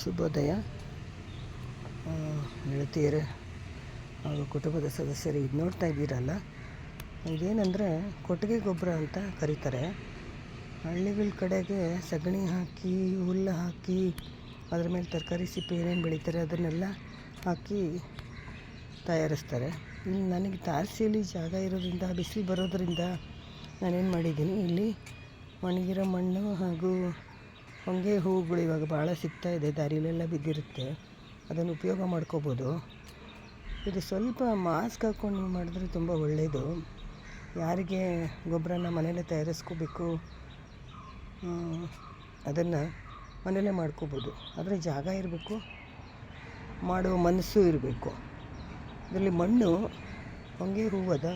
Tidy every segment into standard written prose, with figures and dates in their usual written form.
ಶುಭೋದಯ ಗೆಳತಿಯರೇ ಹಾಗೂ ಕುಟುಂಬದ ಸದಸ್ಯರು. ಇದು ನೋಡ್ತಾ ಇದ್ದೀರಲ್ಲ, ಇದೇನೆಂದರೆ ಕೊಟ್ಟಿಗೆ ಗೊಬ್ಬರ ಅಂತ ಕರೀತಾರೆ. ಹಳ್ಳಿಗಳ ಕಡೆಗೆ ಸಗಣಿ ಹಾಕಿ, ಹುಲ್ಲು ಹಾಕಿ, ಅದ್ರ ಮೇಲೆ ತರಕಾರಿ ಸಿಪ್ಪೆ ಏನೇನು ಬೆಳೀತಾರೆ ಅದನ್ನೆಲ್ಲ ಹಾಕಿ ತಯಾರಿಸ್ತಾರೆ. ಇನ್ನು ನನಗೆ ತಾರಸಿಯಲ್ಲಿ ಜಾಗ ಇರೋದ್ರಿಂದ, ಬಿಸಿಲು ಬರೋದರಿಂದ ನಾನೇನು ಮಾಡಿದ್ದೀನಿ, ಇಲ್ಲಿ ಒಣಗಿರೋ ಮಣ್ಣು ಹಾಗೂ ಹೊಂಗೆ ಹೂವುಗಳು ಇವಾಗ ಭಾಳ ಸಿಗ್ತಾಯಿದೆ, ದಾರಿಲೆಲ್ಲ ಬಿದ್ದಿರುತ್ತೆ, ಅದನ್ನು ಉಪಯೋಗ ಮಾಡ್ಕೋಬೋದು. ಇದು ಸ್ವಲ್ಪ ಮಾಸ್ಕ್ ಹಾಕ್ಕೊಂಡು ನೀವು ಮಾಡಿದ್ರೆ ತುಂಬ ಒಳ್ಳೆಯದು. ಯಾರಿಗೆ ಗೊಬ್ಬರನ ಮನೆಯಲ್ಲೇ ತಯಾರಿಸ್ಕೋಬೇಕು ಅದನ್ನು ಮನೆಯಲ್ಲೇ ಮಾಡ್ಕೋಬೋದು. ಆದರೆ ಜಾಗ ಇರಬೇಕು, ಮಾಡುವ ಮನಸ್ಸು ಇರಬೇಕು. ಇದರಲ್ಲಿ ಮಣ್ಣು, ಹೊಂಗೆ ಹೂವದ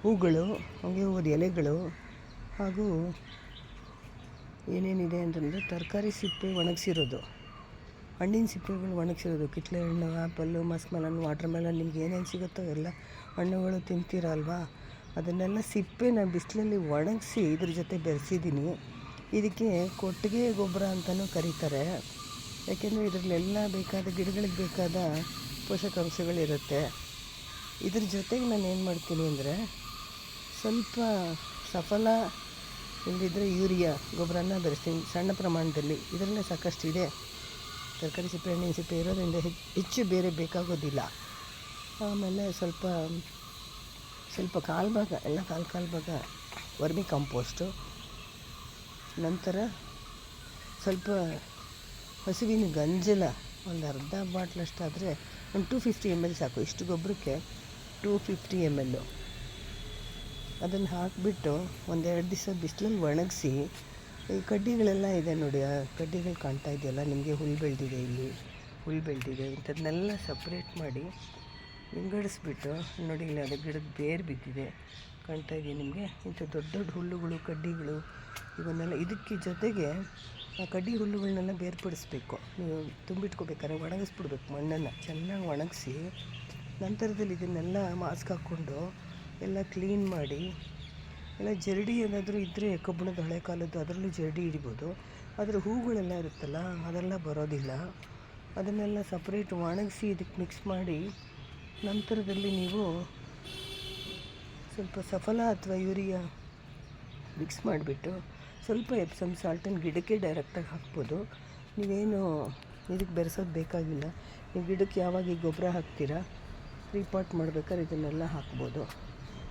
ಹೂಗಳು, ಹೊಂಗೆ ಹೂವದ ಎಲೆಗಳು ಹಾಗೂ ಏನೇನಿದೆ ಅಂತಂದರೆ ತರಕಾರಿ ಸಿಪ್ಪೆ ಒಣಗಿಸಿರೋದು, ಹಣ್ಣಿನ ಸಿಪ್ಪೆಗಳು ಒಣಗಿಸಿರೋದು, ಕಿತ್ತಳೆ ಹಣ್ಣು, apple, Musk melon, water melon, ನಿಮ್ಗೆ ಏನೇನು ಸಿಗುತ್ತೋ ಎಲ್ಲ ಹಣ್ಣುಗಳು ತಿಂತೀರಲ್ವಾ, ಅದನ್ನೆಲ್ಲ ಸಿಪ್ಪೆನ ಬಿಸಿಲಲ್ಲಿ ಒಣಗಿಸಿ ಇದ್ರ ಜೊತೆ ಬೆರೆಸಿದ್ದೀನಿ. ಇದಕ್ಕೆ ಕೊಟ್ಟಿಗೆ ಗೊಬ್ಬರ ಅಂತಲೂ ಕರೀತಾರೆ. ಯಾಕೆಂದರೆ ಇದರಲ್ಲೆಲ್ಲ ಬೇಕಾದ ಗಿಡಗಳಿಗೆ ಬೇಕಾದ ಪೋಷಕಾಂಶಗಳಿರುತ್ತೆ. ಇದ್ರ ಜೊತೆಗೆ ನಾನು ಏನು ಮಾಡ್ತೀನಿ ಅಂದರೆ, ಸ್ವಲ್ಪ ಸಫಲ ಇಲ್ಲದಿದ್ದರೆ ಯೂರಿಯಾ ಗೊಬ್ಬರನ ಬೆರೆಸ್ತೀನಿ ಸಣ್ಣ ಪ್ರಮಾಣದಲ್ಲಿ. ಇದರಲ್ಲೇ ಸಾಕಷ್ಟು ಇದೆ, ತರಕಾರಿ ಸಿಪ್ಪೆ, ಹಣ್ಣಿನ ಸಿಪ್ಪೆ ಇರೋದ್ರಿಂದ ಹೆಚ್ಚು ಬೇರೆ ಬೇಕಾಗೋದಿಲ್ಲ. ಆಮೇಲೆ ಸ್ವಲ್ಪ ಕಾಲು ಭಾಗ, ಎಲ್ಲ ಕಾಲು ಭಾಗ ವರ್ಮಿ ಕಾಂಪೋಸ್ಟು, ನಂತರ ಸ್ವಲ್ಪ ಹಸುವಿನ ಗಂಜಲ ಒಂದು ಅರ್ಧ ಬಾಟ್ಲಷ್ಟಾದರೆ ಒಂದು 250 ml ಸಾಕು. ಇಷ್ಟು ಗೊಬ್ಬರಕ್ಕೆ 250 ml. ಅದನ್ನು ಹಾಕಿಬಿಟ್ಟು ಒಂದೆರಡು ದಿವಸ ಬಿಸಿಲಲ್ಲಿ ಒಣಗಿಸಿ, ಈ ಕಡ್ಡಿಗಳೆಲ್ಲ ಇದೆ ನೋಡಿ, ಆ ಕಡ್ಡಿಗಳು ಕಾಣ್ತಾ ಇದೆಯಲ್ಲ ನಿಮಗೆ, ಹುಲ್ಲು ಬೆಳೆದಿದೆ, ಇಲ್ಲಿ ಹುಲ್ಲು ಬೆಳೆದಿದೆ, ಇಂಥದ್ದನ್ನೆಲ್ಲ ಸಪ್ರೇಟ್ ಮಾಡಿ ವಿಂಗಡಿಸ್ಬಿಟ್ಟು ನೋಡಿ, ಇಲ್ಲಿ ಅದು ಗಿಡದ ಬೇರು ಬಿದ್ದಿದೆ ಕಾಣ್ತಾ ಇದೆಯಾ ನಿಮಗೆ. ಇಂಥ ದೊಡ್ಡ ದೊಡ್ಡ ಹುಲ್ಲುಗಳು, ಕಡ್ಡಿಗಳು, ಇವನ್ನೆಲ್ಲ ಇದಕ್ಕೆ ಜೊತೆಗೆ ಆ ಕಡ್ಡಿ ಹುಲ್ಲುಗಳನ್ನೆಲ್ಲ ಬೇರ್ಪಡಿಸ್ಬೇಕು. ನೀವು ತುಂಬಿಟ್ಕೋಬೇಕಾದ್ರೆ ಒಣಗಿಸ್ಬಿಡ್ಬೇಕು, ಮಣ್ಣನ್ನು ಚೆನ್ನಾಗಿ ಒಣಗಿಸಿ, ನಂತರದಲ್ಲಿ ಇದನ್ನೆಲ್ಲ ಮಾಸ್ಕ್ ಹಾಕ್ಕೊಂಡು ಎಲ್ಲ ಕ್ಲೀನ್ ಮಾಡಿ, ಎಲ್ಲ ಜರಡಿ ಏನಾದರೂ ಇದ್ದರೆ ಕಬ್ಬಿಣದ ಹಳೆ ಕಾಲದ್ದು, ಅದರಲ್ಲೂ ಜರಡಿ ಹಿಡಿಬೋದು. ಅದರ ಹೂಗಳೆಲ್ಲ ಇರುತ್ತಲ್ಲ ಅದೆಲ್ಲ ಬರೋದಿಲ್ಲ. ಅದನ್ನೆಲ್ಲ ಸಪ್ರೇಟ್ ಒಣಗಿಸಿ ಇದಕ್ಕೆ ಮಿಕ್ಸ್ ಮಾಡಿ, ನಂತರದಲ್ಲಿ ನೀವು ಸ್ವಲ್ಪ ಸಫಲ ಅಥವಾ ಯೂರಿಯಾ ಮಿಕ್ಸ್ ಮಾಡಿಬಿಟ್ಟು ಸ್ವಲ್ಪ ಎಪ್ಸಮ್ ಸಾಲ್ಟನ್ನು ಗಿಡಕ್ಕೆ ಡೈರೆಕ್ಟಾಗಿ ಹಾಕ್ಬೋದು. ನೀವೇನು ಇದಕ್ಕೆ ಬೆರೆಸೋದು ಬೇಕಾಗಿಲ್ಲ. ನೀವು ಗಿಡಕ್ಕೆ ಯಾವಾಗ ಈ ಗೊಬ್ಬರ ಹಾಕ್ತೀರಾ, ರೀಪಾಟ್ ಮಾಡ್ಬೇಕಾದ್ರೆ ಇದನ್ನೆಲ್ಲ ಹಾಕ್ಬೋದು.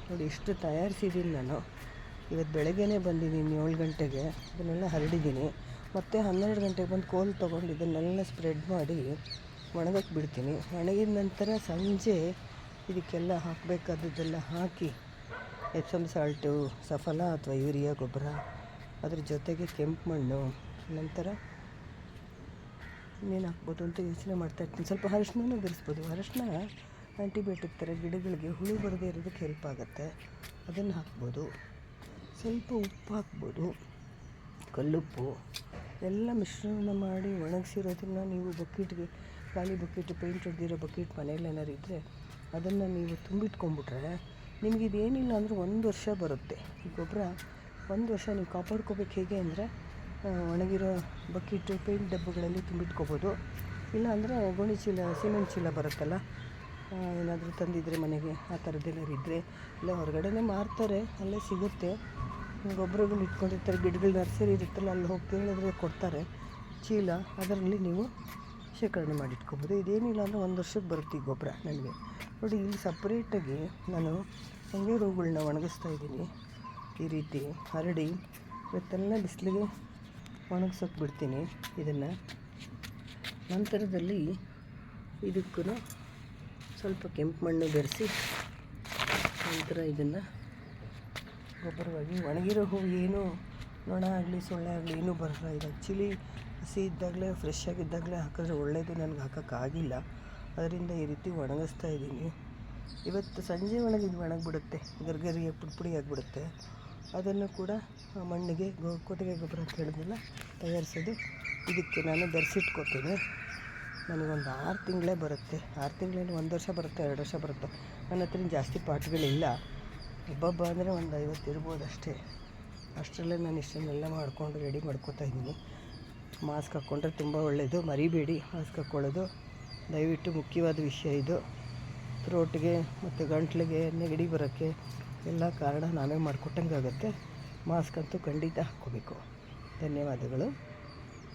ನೋಡಿ, ಇಷ್ಟು ತಯಾರಿಸಿದ್ದೀನಿ ನಾನು. ಇವತ್ತು ಬೆಳಗ್ಗೆನೇ ಬಂದಿದ್ದೀನಿ 7 ಗಂಟೆಗೆ, ಇದನ್ನೆಲ್ಲ ಹರಡಿದ್ದೀನಿ. ಮತ್ತು 12 ಗಂಟೆಗೆ ಬಂದು ಕೋಲು ತೊಗೊಂಡು ಇದನ್ನೆಲ್ಲ ಸ್ಪ್ರೆಡ್ ಮಾಡಿ ಒಣಗಕ್ಕೆ ಬಿಡ್ತೀನಿ. ಒಣಗಿದ ನಂತರ ಸಂಜೆ ಇದಕ್ಕೆಲ್ಲ ಹಾಕಬೇಕಾದದ್ದೆಲ್ಲ ಹಾಕಿ, ಎಪ್ಸಮ್ ಸಾಲ್ಟು, ಸಫಲ ಅಥವಾ ಯೂರಿಯಾ ಗೊಬ್ಬರ, ಅದ್ರ ಜೊತೆಗೆ ಕೆಂಪು ಮಣ್ಣು, ನಂತರ ಇನ್ನೇನು ಹಾಕ್ಬೋದು ಅಂತ ಯೋಚನೆ ಮಾಡ್ತಾಯಿರ್ತೀನಿ. ಸ್ವಲ್ಪ ಅರಿಶಿನೂ ಬೆರೆಸ್ಬೋದು. ಅರಿಶಿನ ಆ್ಯಂಟಿಬಯೋಟಿಕ್ ಥರ ಗಿಡಗಳಿಗೆ ಹುಳು ಬರದೇ ಇರೋದಕ್ಕೆ ಹೆಲ್ಪ್ ಆಗುತ್ತೆ, ಅದನ್ನು ಹಾಕ್ಬೋದು. ಸ್ವಲ್ಪ ಉಪ್ಪು ಹಾಕ್ಬೋದು, ಕಲ್ಲುಪ್ಪು, ಎಲ್ಲ ಮಿಶ್ರಣ ಮಾಡಿ ಒಣಗಿಸಿರೋದನ್ನು ನೀವು ಬಕೆಟ್ಗೆ, ಖಾಲಿ ಬಕೆಟ್, ಪೇಂಟ್ ಹೊಡೆದಿರೋ ಬಕೆಟ್ ಮನೇಲಿ ಏನಾರು ಇದ್ದರೆ ಅದನ್ನು ನೀವು ತುಂಬಿಟ್ಕೊಂಡ್ಬಿಟ್ರೆ ನಿಮಗೆ ಇದೇನಿಲ್ಲ ಅಂದರೂ 1 ವರ್ಷ ಬರುತ್ತೆ. ಈ ಗೊಬ್ಬರ 1 ವರ್ಷ ನೀವು ಕಾಪಾಡ್ಕೋಬೇಕು. ಹೇಗೆ ಅಂದರೆ, ಒಣಗಿರೋ ಬಕೆಟು, ಪೇಂಟ್ ಡಬ್ಬಗಳಲ್ಲಿ ತುಂಬಿಟ್ಕೋಬೋದು. ಇಲ್ಲ ಅಂದರೆ ಗೋಣಿ ಚೀಲ, ಸಿಮೆಂಟ್ ಚೀಲ ಬರುತ್ತಲ್ಲ, ಏನಾದರೂ ತಂದಿದ್ದರೆ ಮನೆಗೆ, ಆ ಥರದ್ದೆಲ್ಲರೂ ಇದ್ದರೆ, ಇಲ್ಲ ಹೊರಗಡೆನೇ ಮಾರ್ತಾರೆ, ಅಲ್ಲೇ ಸಿಗುತ್ತೆ. ಗೊಬ್ಬರಗಳು ಇಟ್ಕೊಂಡಿರ್ತಾರೆ, ಗಿಡಗಳ ನರ್ಸರಿ ಇರುತ್ತಲ್ಲ, ಅಲ್ಲಿ ಹೋಗಿ ಕೇಳಿದ್ರೆ ಕೊಡ್ತಾರೆ ಚೀಲ, ಅದರಲ್ಲಿ ನೀವು ಶೇಖರಣೆ ಮಾಡಿಟ್ಕೋಬೋದು. ಇದೇನಿಲ್ಲ ಅಂದರೆ 1 ವರ್ಷಕ್ಕೆ ಬರುತ್ತೆ ಈ ಗೊಬ್ಬರ ನನಗೆ. ನೋಡಿ, ಇಲ್ಲಿ ಸಪ್ರೇಟಾಗಿ ನಾನು ಹೊಂಗೆ ಹೂವುಗಳನ್ನ ಒಣಗಿಸ್ತಾ ಇದ್ದೀನಿ. ಈ ರೀತಿ ಹರಡಿ ಇವತ್ತೆಲ್ಲ ಬಿಸಿಲಿಗೆ ಒಣಗಿಸೋಕೆ ಬಿಡ್ತೀನಿ ಇದನ್ನು. ನಂತರದಲ್ಲಿ ಇದಕ್ಕೂ ಸ್ವಲ್ಪ ಕೆಂಪು ಮಣ್ಣು ಬೆರೆಸಿ, ನಂತರ ಇದನ್ನು ಗೊಬ್ಬರವಾಗಿ, ಒಣಗಿರೋ ಹೂವು ಏನು ನೊಣ ಆಗಲಿ ಸೊಳ್ಳೆ ಆಗಲಿ ಏನೂ ಬರಲ್ಲ. ಇದು ಆ್ಯಕ್ಚುಲಿ ಹಸಿ ಇದ್ದಾಗಲೇ, ಫ್ರೆಶ್ ಆಗಿದ್ದಾಗಲೇ ಹಾಕಿದ್ರೆ ಒಳ್ಳೆಯದು. ನನಗೆ ಹಾಕೋಕ್ಕಾಗಿಲ್ಲ, ಅದರಿಂದ ಈ ರೀತಿ ಒಣಗಿಸ್ತಾ ಇದ್ದೀನಿ. ಇವತ್ತು ಸಂಜೆ ಒಳಗೆ ಇದು ಒಣಗಿಬಿಡುತ್ತೆ, ಗರ್ಗರಿಗೆ ಪುಡಿ ಆಗಿಬಿಡುತ್ತೆ. ಅದನ್ನು ಕೂಡ ಮಣ್ಣಿಗೆ ಕೊಟ್ಟಿಗೆ ಗೊಬ್ಬರ ಅಂತ ಹೇಳಿದ್ನಲ್ಲ, ತಯಾರಿಸೋದು, ಇದಕ್ಕೆ ನಾನು ಬೆರೆಸಿಟ್ಕೋತೀನಿ. ನನಗೊಂದು 6 ತಿಂಗಳೇ ಬರುತ್ತೆ. 6 ತಿಂಗಳಲ್ಲಿ 1 ವರ್ಷ ಬರುತ್ತೆ, 2 ವರ್ಷ ಬರುತ್ತೆ. ನನ್ನ ಹತ್ರ ಜಾಸ್ತಿ ಪಾಟ್ಗಳಿಲ್ಲ, ಹಬ್ಬ ಅಂದರೆ ಒಂದು 50 ಇರ್ಬೋದು ಅಷ್ಟೇ. ಅಷ್ಟರಲ್ಲೇ ನಾನು ಇಷ್ಟನ್ನೆಲ್ಲ ಮಾಡಿಕೊಂಡು ರೆಡಿ ಮಾಡ್ಕೋತಾ ಇದ್ದೀನಿ. ಮಾಸ್ಕ್ ಹಾಕ್ಕೊಂಡ್ರೆ ತುಂಬ ಒಳ್ಳೆಯದು, ಮರಿಬೇಡಿ ಮಾಸ್ಕ್ ಹಾಕ್ಕೊಳ್ಳೋದು ದಯವಿಟ್ಟು. ಮುಖ್ಯವಾದ ವಿಷಯ ಇದು. ಥ್ರೋಟ್ಗೆ ಮತ್ತು ಗಂಟ್ಲಿಗೆ ನೆಗಡಿ ಬರೋಕ್ಕೆ ಎಲ್ಲ ಕಾರಣ ನಾವೇ ಮಾಡಿಕೊಟ್ಟಂಗೆ ಆಗುತ್ತೆ. ಮಾಸ್ಕ್ ಅಂತೂ ಖಂಡಿತ ಹಾಕ್ಕೋಬೇಕು. ಧನ್ಯವಾದಗಳು.